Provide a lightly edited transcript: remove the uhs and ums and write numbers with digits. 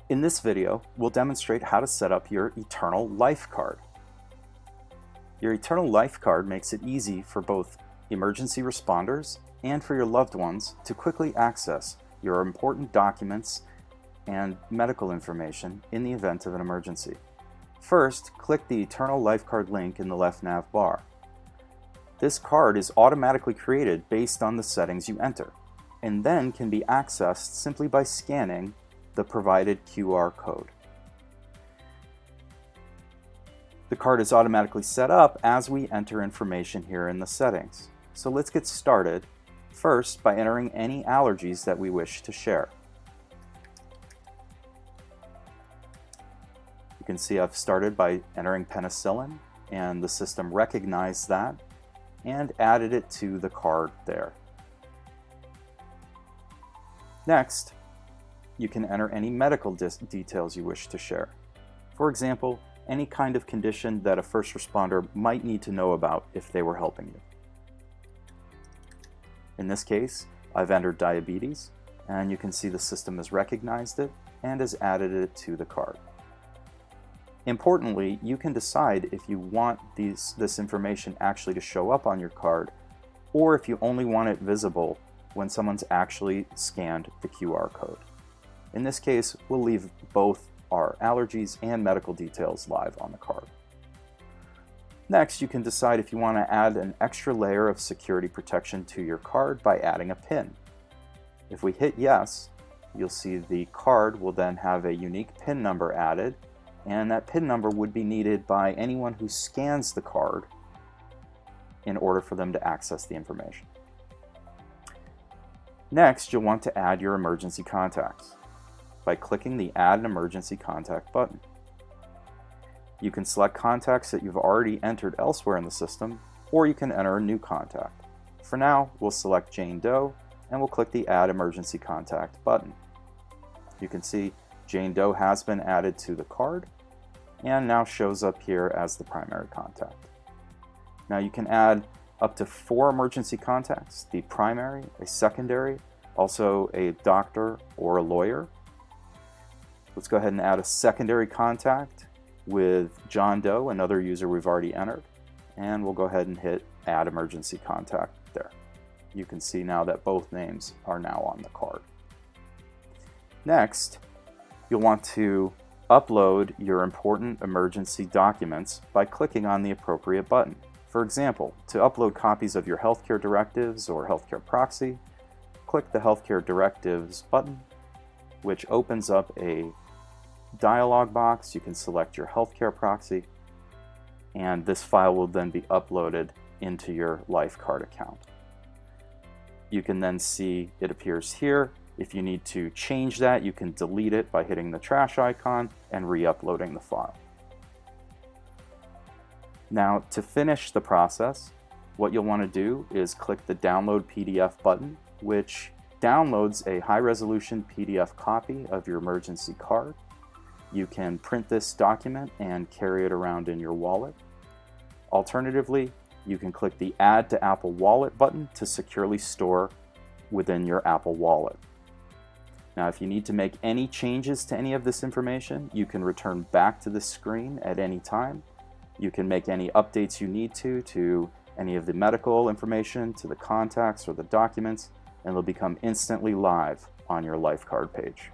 In this video, we'll demonstrate how to set up your Eternal Life card. Your Eternal Life card makes it easy for both emergency responders and for your loved ones to quickly access your important documents and medical information in the event of an emergency. First, click the Eternal Life card link in the left nav bar. This card is automatically created based on the settings you enter, and then can be accessed simply by scanning the provided QR code. The card is automatically set up as we enter information here in the settings. So let's get started first by entering any allergies that we wish to share. You can see I've started by entering penicillin, and the system recognized that and added it to the card there. Next, you can enter any medical details you wish to share. For example, any kind of condition that a first responder might need to know about if they were helping you. In this case, I've entered diabetes, and you can see the system has recognized it and has added it to the card. Importantly, you can decide if you want this information actually to show up on your card, or if you only want it visible when someone's actually scanned the QR code. In this case, we'll leave both our allergies and medical details live on the card. Next, you can decide if you want to add an extra layer of security protection to your card by adding a PIN. If we hit yes, you'll see the card will then have a unique PIN number added, and that PIN number would be needed by anyone who scans the card in order for them to access the information. Next, you'll want to add your emergency contacts by clicking the Add an Emergency Contact button. You can select contacts that you've already entered elsewhere in the system, or you can enter a new contact. For now, we'll select Jane Doe, and we'll click the Add Emergency Contact button. You can see Jane Doe has been added to the card, and now shows up here as the primary contact. Now you can add up to 4 emergency contacts: the primary, a secondary, also a doctor or a lawyer. Let's go ahead and add a secondary contact with John Doe, another user we've already entered, and we'll go ahead and hit Add Emergency Contact there. You can see now that both names are now on the card. Next, you'll want to upload your important emergency documents by clicking on the appropriate button. For example, to upload copies of your healthcare directives or healthcare proxy, click the Healthcare Directives button, which opens up a dialog box. You can select your healthcare proxy, and this file will then be uploaded into your LifeCard account. You can then see it appears here. If you need to change that, you can delete it by hitting the trash icon and re-uploading the file. Now, to finish the process, what you'll want to do is click the Download PDF button, which downloads a high-resolution PDF copy of your emergency card. You can print this document and carry it around in your wallet. Alternatively, you can click the Add to Apple Wallet button to securely store within your Apple Wallet. Now, if you need to make any changes to any of this information, you can return back to the screen at any time. You can make any updates you need to any of the medical information, to the contacts or the documents, and they'll become instantly live on your LifeCard page.